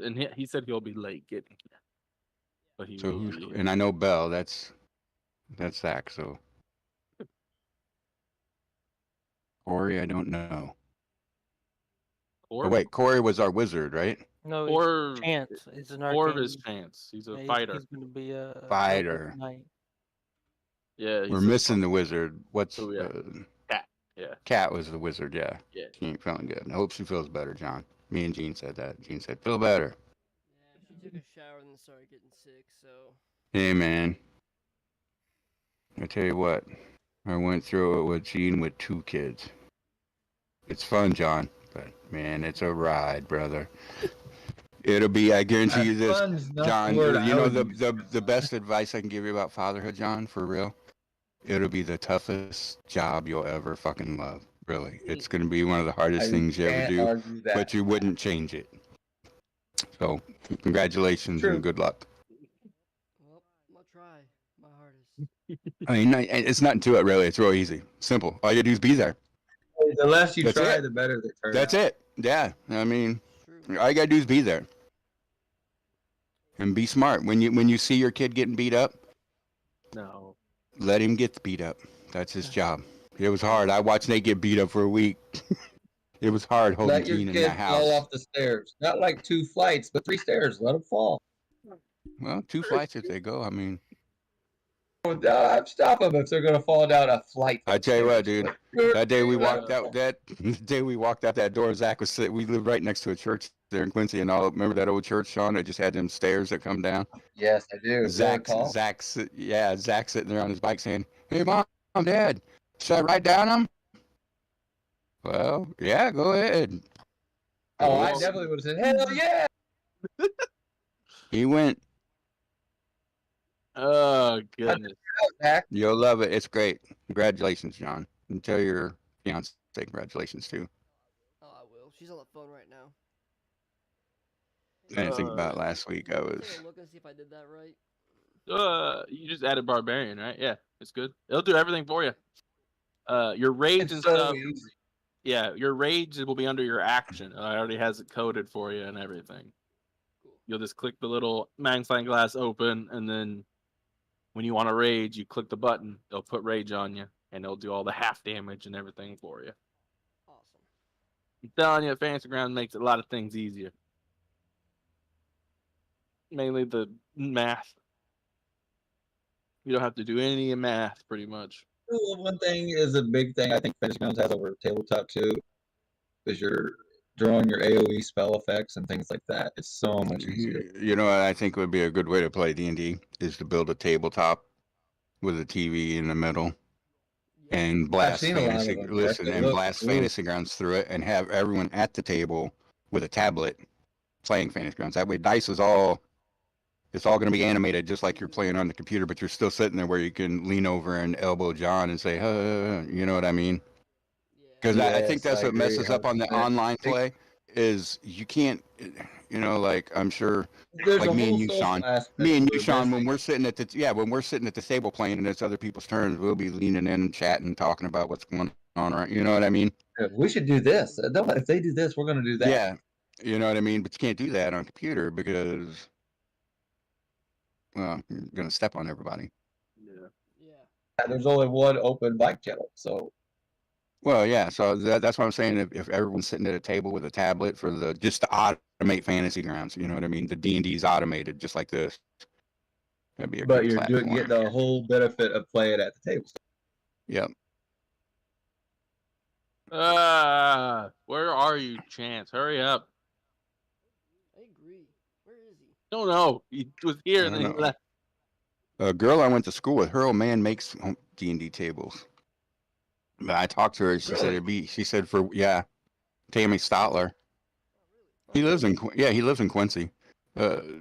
and he said he'll be late getting here, but he So will who's be here. and I know Bell. That's Zach. So Corey, I don't know. Oh Orv, wait, Corey was our wizard, right? No, it's Orv, Chance. It's an Orv is arcane. Chance. He's a Yeah, fighter. he's gonna be later Fighter. tonight. Yeah, We're he's a missing the wizard. What's oh yeah, cat. Yeah, Cat was the wizard? Yeah, yeah. she ain't feeling good. I hope she feels better, John. Me and Gene said that. Gene said, "Feel better." Yeah, she took a shower and then started getting sick, so. Hey man, I tell you what, I went through it with Gene with 2 kids. It's fun, John, but man, it's a ride, brother. It'll be. I guarantee you this, Fun's not the John. word You I know would the use. the best advice I can give you about fatherhood, John, for real. It'll be the toughest job you'll ever fucking love. Really, it's going to be one of the hardest I things you ever can't do, argue that. but you wouldn't change it. So, congratulations True. and good luck. Well, I'll try my hardest. I mean, it's not into it really. It's real easy, simple. All you gotta do is be there. The less you That's try, it. the better they turn That's out. it. Yeah, I mean, It's true. all you gotta do is be there and be smart. When you see your kid getting beat up, No, let him get beat up. That's his job. It was hard. I watched Nate get beat up for a week. It was hard holding Let your Gene in kid that fall house. off the stairs. Not like 2 flights, but 3 stairs. Let them fall. Well, 2 flights if they go. I mean, Stop them if they're going to fall down a flight. I tell you what, dude. That day we walked Yeah. out that the day we walked out that door, Zach was sitting. We lived right next to a church there in Quincy, and all. Remember that old church, Sean? That just had them stairs that come down. Yes, I do. Really tall. Zach sitting there on his bike saying, "Hey, mom, dad, should I ride down them?" Well, yeah, go ahead. Oh, I Well- definitely would have said, hell yeah. He went. oh goodness. Zach. You'll love it. It's great. Congratulations, John. And tell your fiance congratulations too. Oh, I will. She's on the phone right now. I didn't think about it last week. I Take was. a look and see if I did that right. You just added barbarian, right? Yeah, it's good. It'll do everything for you. Your rage It's and so stuff. easy. Yeah, your rage will be under your action. It already has it coded for you and everything. Cool. You'll just click the little magnifying glass open, and then when you want to rage, you click the button. They'll put rage on you, and it'll do all the half damage and everything for you. Awesome. I'm telling you, Fantasy Ground makes a lot of things easier. Mainly the math. You don't have to do any math, pretty much. Well, one thing is a big thing I think Fantasy Grounds has over tabletop too, is you're drawing your AoE spell effects and things like that. It's so much easier. You know what I think would be a good way to play D&D is to build a tabletop with a TV in the middle Yeah. and blast seen a lot of fantasy. them. Listen, They and look blast cool. Fantasy Grounds through it, and have everyone at the table with a tablet playing Fantasy Grounds. That way, dice is all. It's all going to be animated just like you're playing on the computer, but you're still sitting there where you can lean over and elbow John and say, you know what I mean? Yeah. Because I Yes, think that's I what messes agree, up on the 100%. online play is you can't, like I'm sure, There's like a me and whole you, social Sean. aspect Me and you, we're Sean, when missing. we're sitting at the table playing and it's other people's turns, we'll be leaning in, chatting, talking about what's going on, right? You know what I mean? We should do this. If they do this, we're going to do that. Yeah, you know what I mean. But you can't do that on a computer because, well, you're gonna step on everybody. Yeah. Yeah. There's only one open bike channel, so Well, yeah. So that's what I'm saying. If everyone's sitting at a table with a tablet for just to automate Fantasy Grounds, you know what I mean? The D&D is automated just like this. That'd be a but good you're platform. getting the whole benefit of playing at the table. Yep. Where are you, Chance? Hurry up. I agree. Where is he? Don't know. He was here I and then don't he know. left. A girl I went to school with, her old man makes D&D tables. But I talked to her. She said it'd be. She said Tammy Stotler. He lives in Quincy.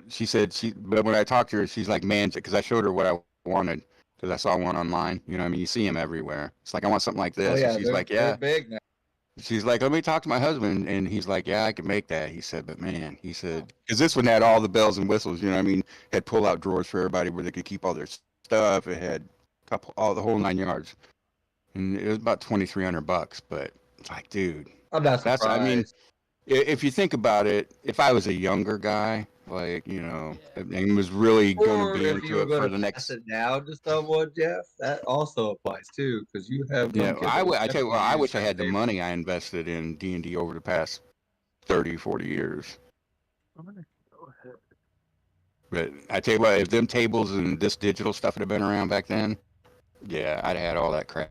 She said but when I talked to her, she's like, man, because I showed her what I wanted because I saw one online. You know, what I mean, you see them everywhere. It's like I want something like this. Oh yeah, And she's like, they're yeah. big now. She's like, let me talk to my husband, and he's like, yeah, I can make that. He said, but man, he said, because this one had all the bells and whistles. You know, what I mean, had pull-out drawers for everybody where they could keep all their stuff. It had the whole 9 yards, and it was about $2,300. But it's like, dude, I'm not surprised. if you think about it, if I was a younger guy, like Yeah. and was really going Or to be if you into were it going for to the pass next, it down to someone, Jeff, that also applies too, because you have yeah, young kids. that I tell you what, definitely I use wish I that had the table. money I invested in D&D over the past 30, 40 years. I'm gonna go ahead. But I tell you what, if them tables and this digital stuff had been around back then, yeah, I'd have had all that crap.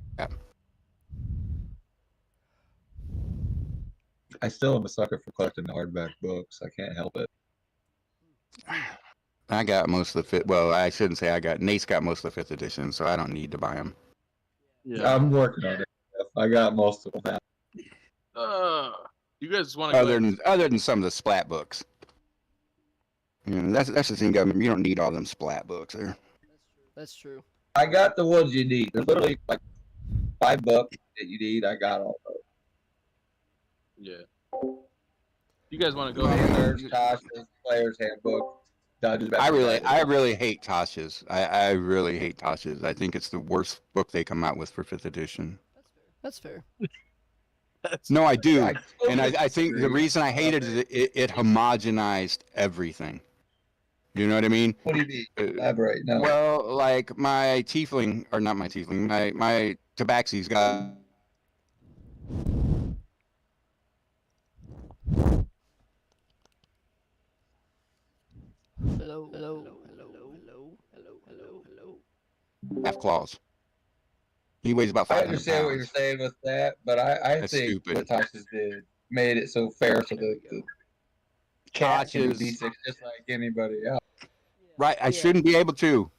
I still am a sucker for collecting hardback books. I can't help it. I got most of the fifth. Well, I shouldn't say I got. Nate's got most of the fifth edition, so I don't need to buy them. Yeah. I'm working on it. Jeff. I got most of them now. You guys want to go? Other than some of the splat books. That's the thing, government. You don't need all them splat books there. That's true. I got the ones you need. There's literally like $5 that you need. I got all those. Yeah. You guys want to go? Mailers, Tasha's, Player's Handbook, Dungeons. I really hate Tasha's. I really hate Tasha's. I think it's the worst book they come out with for fifth edition. That's fair. No, I do. I totally And I think the disagree. reason I hate it is it homogenized everything. You know what I mean? What do you mean? Elaborate. No. Well, like my tiefling, or not my tiefling, my tabaxi's got Hello. half claws. He weighs about I 500 understand what you're pounds. saying with that, but I That's think stupid. what Tasha's did made it so fair so the cat can do Tasha's- D6 just like anybody else. Right, I Yeah. shouldn't be able to.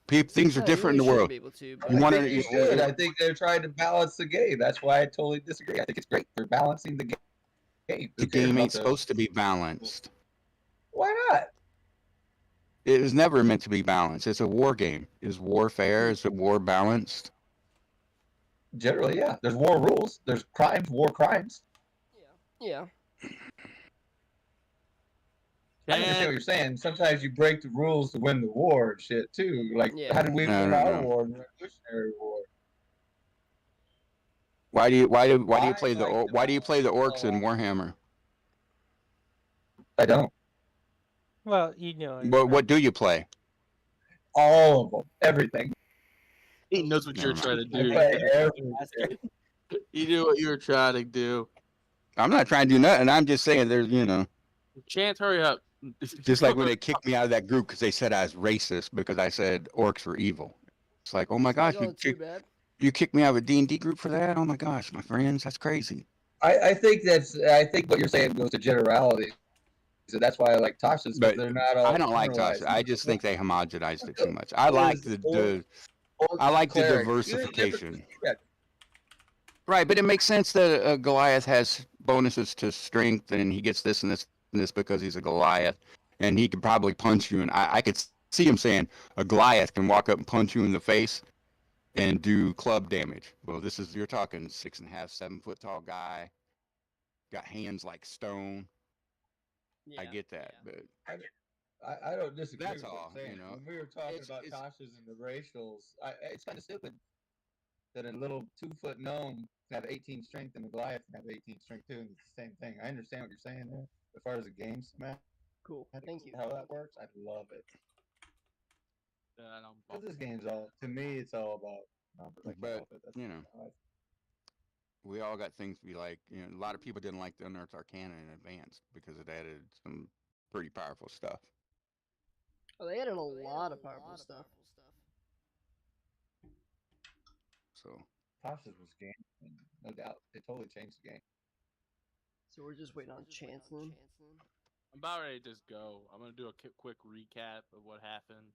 Things are No, you different in really the world. shouldn't be able to, You but- I wanna- think you should. I think they're trying to balance the game. That's why I totally disagree. I think it's great for balancing the game. The Who cares game about ain't supposed to be balanced. Why not? It was never meant to be balanced. It's a war game. Is war fair? Is the war balanced? Generally, yeah. There's war rules. There's crimes, war crimes. Yeah. I understand what you're saying. Sometimes you break the rules to win the war and shit too. Like, Yeah. how did we No, win no, our no. war, the Revolutionary War? Why do you play the like why do you play the orcs in the- Warhammer? I don't. Well, you know. What do you play? All of them, everything. He knows what you're Never trying to I do. play everything. You do what you were trying to do. I'm not trying to do nothing. I'm just saying there's Chance, hurry up. just like when they kicked me out of that group because they said I was racist because I said orcs were evil. It's like, oh my gosh, Not too bad. you kicked me out of a D&D group for that? Oh my gosh, my friends, that's crazy. I think what you're saying goes to generality. So that's why I like Tasha's, But because they're not all I don't like generalized. Tasha. I just think they homogenized it too much. I like the diversification. Right, but it makes sense that Goliath has bonuses to strength and he gets this and this and this because he's a Goliath and he could probably punch you. And I could see him saying a Goliath can walk up and punch you in the face and do club damage. Well, you're talking 6.5, 7 foot tall guy, got hands like stone. I get that, but I don't disagree. That's with what all, you're saying. you know. When we were talking about It's- Tasha's and the racials, it's kind of stupid that a little 2-foot gnome can have 18 strength and a Goliath can have 18 strength too, and it's the same thing. I understand what you're saying there. As far as the games, man, Cool. Thank you. how that works, I love it. But this game's to me, it's all about numbers. I can't But, help it. That's how we all got things to be like. A lot of people didn't like the Unearthed Arcana in Advanced because it added some pretty powerful stuff. Oh, they added a lot of powerful stuff. So Tasha's was game, no doubt. They totally changed the game. So we're just waiting on Chance then. I'm about ready to just go. I'm gonna do a quick recap of what happened.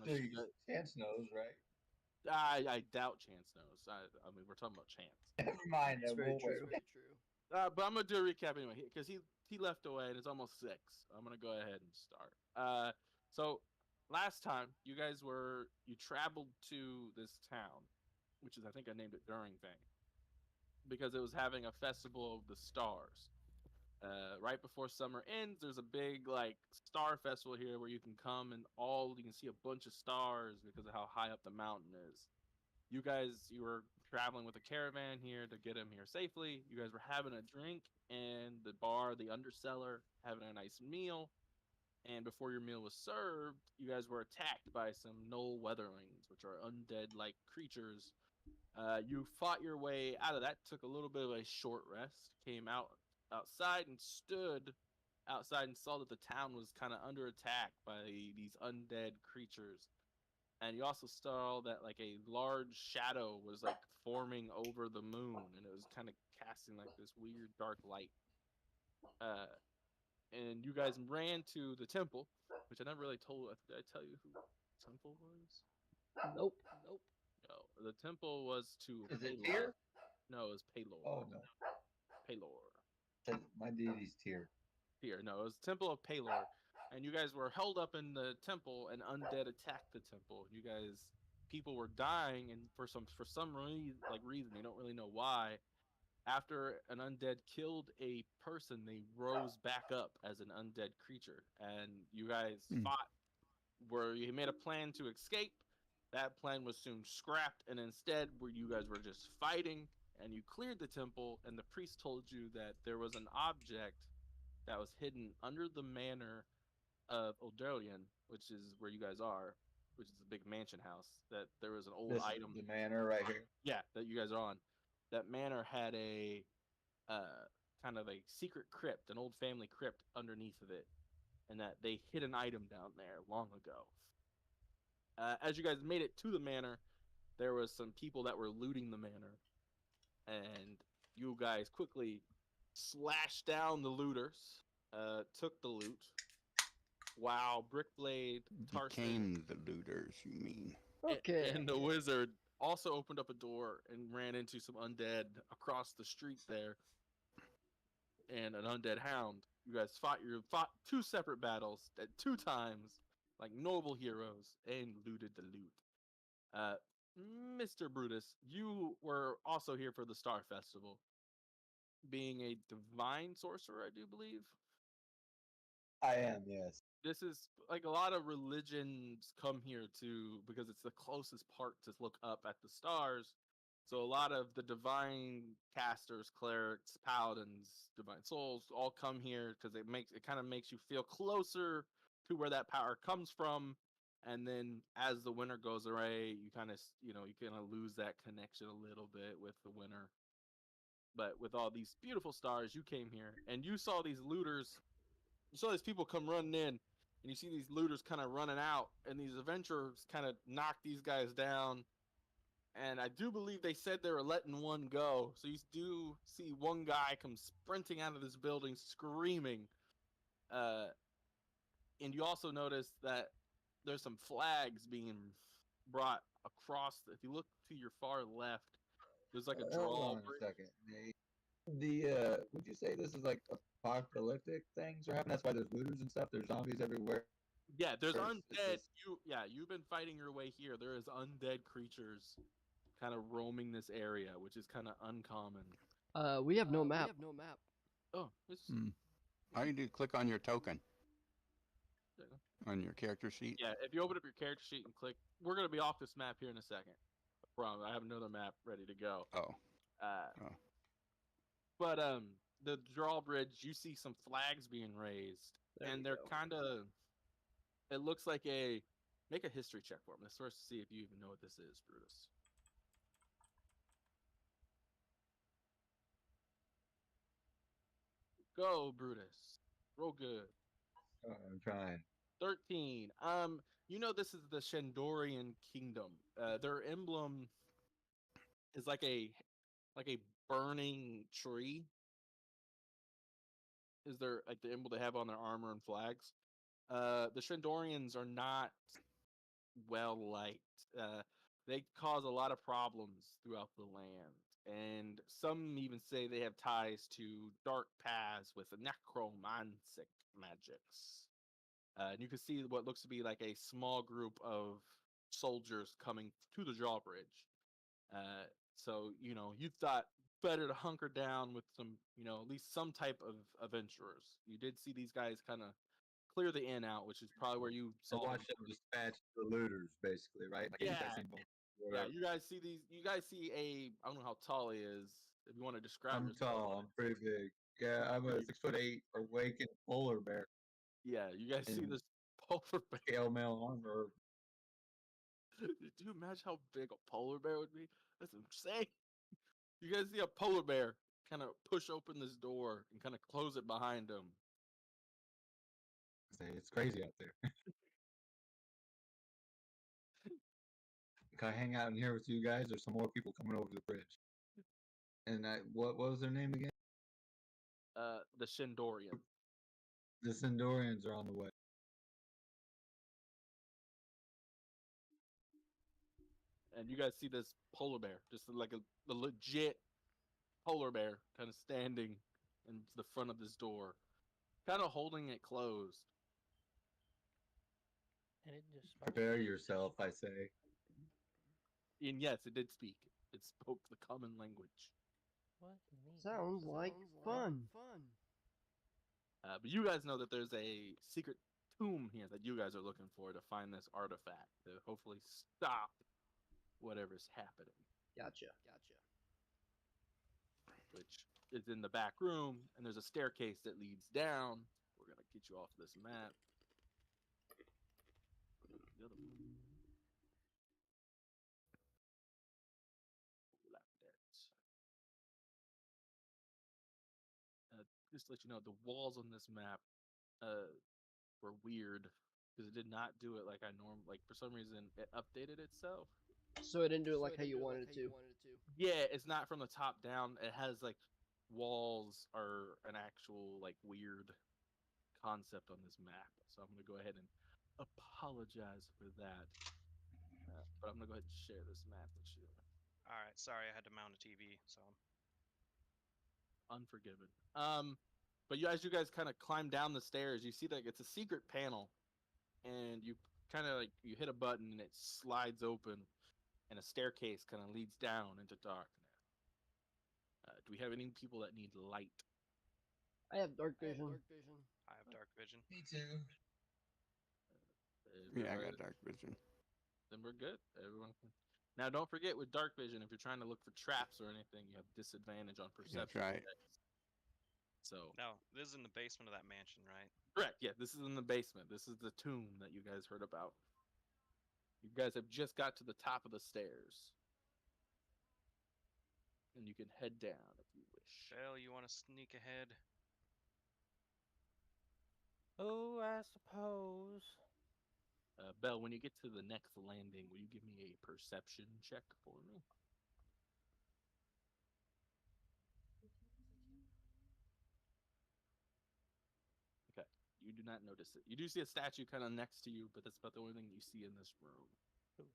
Unless you guys- Chance knows, right? I doubt Chance knows. I mean, we're talking about Chance. Never mind. That's That very we'll wait. true. But I'm gonna do a recap anyway because he left away and it's almost 6. I'm gonna go ahead and start. So last time you guys you traveled to this town, which is I think I named it During Thing, because it was having a festival of the stars. Right before summer ends, there's a big star festival here where you can come and you can see a bunch of stars because of how high up the mountain is. You were traveling with a caravan here to get him here safely. You guys were having a drink in the bar, the undercellar, having a nice meal. And before your meal was served, you guys were attacked by some Knoll Weatherlings, which are undead-like creatures. You fought your way out of that, took a little bit of a short rest, came outside and stood outside and saw that the town was kind of under attack by these undead creatures. And you also saw that like a large shadow was like forming over the moon, and it was kind of casting like this weird dark light. Uh, and you guys ran to the temple, which I never really told. Did I tell you who the temple was? Nope. No, the temple was to Is it Halor. Tyr? No, it was Palor. Oh no, Palor. my deity's Tyr. Here, no, it was Temple of Palor, and you guys were held up in the temple, and undead attacked the temple. You guys, people were dying, and for some reason, you don't really know why. After an undead killed a person, they rose back up as an undead creature, and you guys fought. Where you made a plan to escape, that plan was soon scrapped, and instead, where you guys were just fighting, and you cleared the temple, and the priest told you that there was an object that was hidden under the manor of Olderian, which is where you guys are, which is a big mansion house. That there was an old This item. is the manor right here. Yeah, that you guys are on. That manor had a kind of a secret crypt, an old family crypt underneath of it, and that they hid an item down there long ago. As you guys made it to the manor, there was some people that were looting the manor, and you guys quickly slashed down the looters, took the loot, while Brickblade, Tarson, Became the looters, you mean? Okay. and the wizard also opened up a door and ran into some undead across the street there, and an undead hound. You guys fought two separate battles at 2 times, like noble heroes, and looted the loot. Mr. Brutus, you were also here for the Star Festival, being a divine sorcerer, I do believe. I am, yes. This is like a lot of religions come here to because it's the closest part to look up at the stars. So a lot of the divine casters, clerics, paladins, divine souls all come here because it kind of makes you feel closer to where that power comes from. And then as the winter goes away, you kind of lose that connection a little bit with the winter. But with all these beautiful stars, you came here and you saw these looters. You saw these people come running in, and you see these looters kind of running out, and these adventurers kind of knock these guys down. And I do believe they said they were letting one go. So you do see one guy come sprinting out of this building screaming. And you also notice that there's some flags being brought across. If you look to your far left, there's like a Hold on a second, Nate. Would you say this is like apocalyptic things are happening? That's why there's looters and stuff. There's zombies everywhere. Yeah, there's Or is undead. this- You've been fighting your way here. There is undead creatures kind of roaming this area, which is kind of uncommon. We have no map. Oh, this. All you do is click on your token Yeah. on your character sheet. Yeah, if you open up your character sheet and click, we're gonna be off this map here in a second. I promise. I have another map ready to go. Oh, But the drawbridge, you see some flags being raised, and they're kind of. It looks like make a history check for me. Let's first see if you even know what this is, Brutus. Go, Brutus. Roll good. Oh, I'm trying. 13. This is the Shandorian Kingdom. Their emblem is like a burning tree. Is their like the emblem they have on their armor and flags. The Shandorians are not well liked. They cause a lot of problems throughout the land. And some even say they have ties to dark paths with necromantic magics. And you can see what looks to be like a small group of soldiers coming to the drawbridge. So you thought better to hunker down with some, at least some type of adventurers. You did see these guys kind of clear the inn out, which is probably where you So saw watch them dispatch the looters, basically, right? Like Yeah. Yeah, whatever. you guys see these. You guys see a. I don't know how tall he is. If you want to describe I'm yourself. tall. I'm pretty big. Yeah, I'm a 6'8" awakened polar bear. Yeah, you guys see And this polar bear. Scale mail armor. Do you imagine how big a polar bear would be? That's insane. You guys see a polar bear kind of push open this door and kind of close it behind him. It's crazy out there. Can I hang out in here with you guys? There's some more people coming over the bridge. And what was their name again? The Shindorian. The Sindorians are on the way. And you guys see this polar bear, just like the legit polar bear, kind of standing in the front of this door, kind of holding it closed. And it just Prepare yourself, I say. And yes, it did speak. It spoke the common language. What? Neat. Sounds like fun. But you guys know that there's a secret tomb here that you guys are looking for to find this artifact to hopefully stop whatever's happening, Gotcha. which is in the back room, and there's a staircase that leads down. We're gonna get you off this map. The other one. Left it. Just to let you know, the walls on this map were weird because it did not do it like I like for some reason it updated itself. So it didn't do it like how you wanted it to. Yeah, it's not from the top down. It has like walls are an actual like weird concept on this map. So I'm gonna go ahead and apologize for that. But I'm gonna go ahead and share this map with you. All right, sorry, I had to mount a TV, so Unforgiven. But as you guys kind of climb down the stairs, you see that it's a secret panel, and you kind of like you hit a button and it slides open, and a staircase kind of leads down into darkness. Do we have any people that need light? I have dark vision. I have dark vision. Me too. Yeah, I got dark vision. Then we're good. Everyone can. Now, don't forget with dark vision, if you're trying to look for traps or anything, you have disadvantage on perception. That's right. checks. So No, this is in the basement of that mansion, right? correct. Yeah, this is in the basement. This is the tomb that you guys heard about. You guys have just got to the top of the stairs, and you can head down if you wish. Belle, you want to sneak ahead? Oh, I suppose. Belle, when you get to the next landing, will you give me a perception check for me? Okay, you do not notice it. You do see a statue kind of next to you, but that's about the only thing you see in this room. Ooh.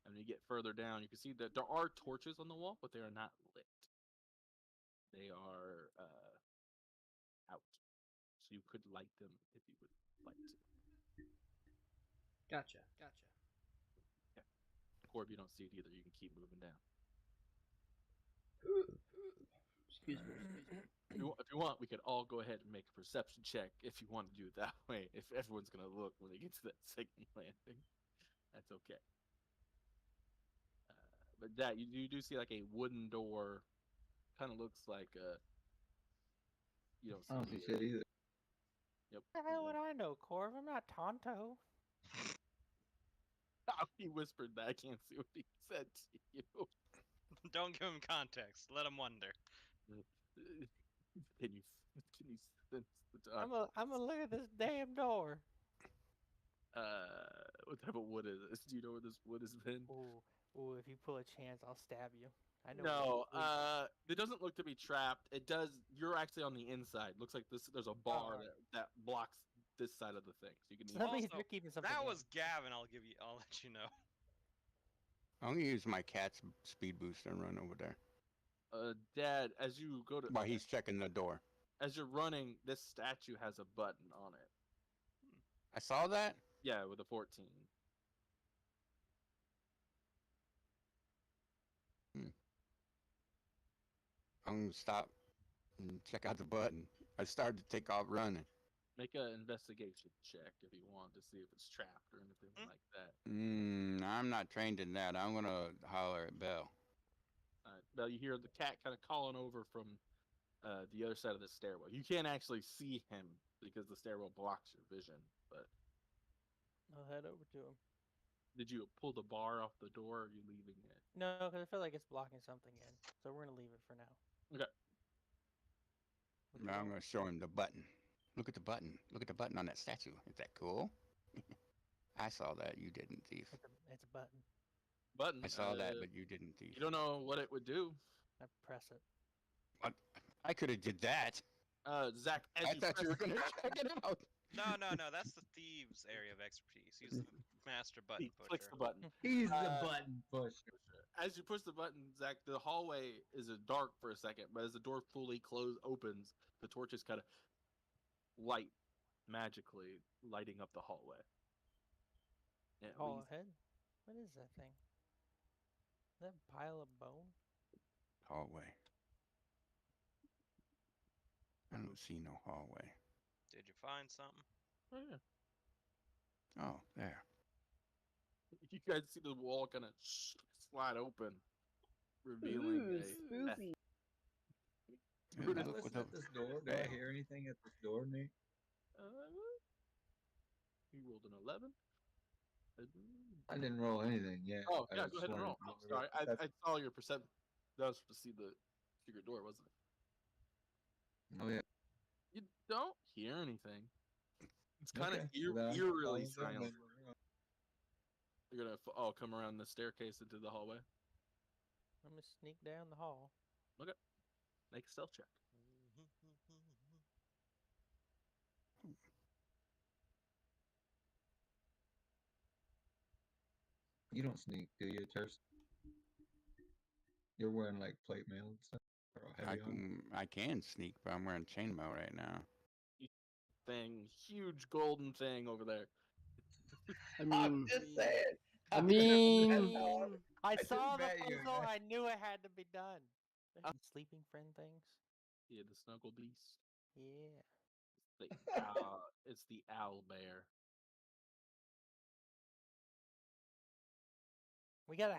And when you get further down, you can see that there are torches on the wall, but they are not lit. They are out. So you could light them if you would like to. Gotcha. Or if you don't see it either, you can keep moving down. Excuse me. If you want, we could all go ahead and make a perception check if you want to do it that way. If everyone's going to look when they get to that second landing, that's okay. But that you do see like a wooden door, kind of looks like a. You I don't see see shit either. Yep. The hell would I know, Corv? I'm not Tonto. He whispered that. I can't see what he said to you. Don't give him context. Let him wonder. Can you sense the dark? I'm gonna look at this damn door. What type of wood is this? Do you know where this wood has been? Ooh, if you pull a chance, I'll stab you. I know. No, what it doesn't look to be trapped. It does. You're actually on the inside. Looks like this. There's a bar Alright. that blocks this side of the thing, so you can. Tell me if Also, you're keeping something. That in. was Gavin. I'll let you know. I'm gonna use my cat's speed boost and run over there Dad, as you go to, while he's checking the door. as you're running, this statue has a button on it. I saw that. Yeah, with a 14. I'm gonna stop and check out the button. I started to take off running. Make an investigation check if you want to see if it's trapped or anything like that. I'm not trained in that. I'm gonna holler at Belle. Bell, you hear the cat kind of calling over from the other side of the stairwell. You can't actually see him because the stairwell blocks your vision. But I'll head over to him. did you pull the bar off the door? Or are you leaving it? No, because I feel like it's blocking something in. So we're gonna leave it for now. Okay. What do you Now I'm want? gonna show him the button. Look at the button. Look at the button on that statue. Is that cool? I saw that. You didn't, thief. It's a button. Button. I saw that, but you didn't, thief. You don't know what it would do. I press it. What? I could have did that. Zach, as I you thought press you were gonna check it out. No, that's the thieves' area of expertise. He's the master button he clicks pusher. the button. He's the Uh, button pusher. As you push the button, Zach, the hallway is dark for a second, but as the door fully opens, the torches kind of light magically, lighting up the hallway. And it Call leads- ahead. What is that thing? Is that a pile of bone? Hallway. I don't see no hallway. Did you find something? Oh, yeah. Oh, there. You guys see the wall kind of slide open, revealing Ooh, a spoopy. Yeah, Can I look listen what the- at this door? Do I hear anything at this door, Nate? You rolled an 11. I didn't roll anything yet. Oh, I yeah, just go ahead and wanted roll. to Oh, know sorry, if that's- I saw your perception. That was to see the secret door, wasn't it? Oh yeah. You don't hear anything. It's kind of Okay, so then I'm eerily following them, silent. then. You're gonna all come around the staircase into the hallway. I'm gonna sneak down the hall. Make a stealth check. You don't sneak, do you, Terse? You're wearing like plate mail and stuff. Or heavy on. I can sneak, but I'm wearing chainmail right now. Thing, huge golden thing over there. I I'm mean, just saying. I I'm mean, just saying. I just saw the bet you, puzzle. man. I knew it had to be done. These sleeping friend things. Yeah, the snuggle beast. Yeah. It's the owl bear. We got a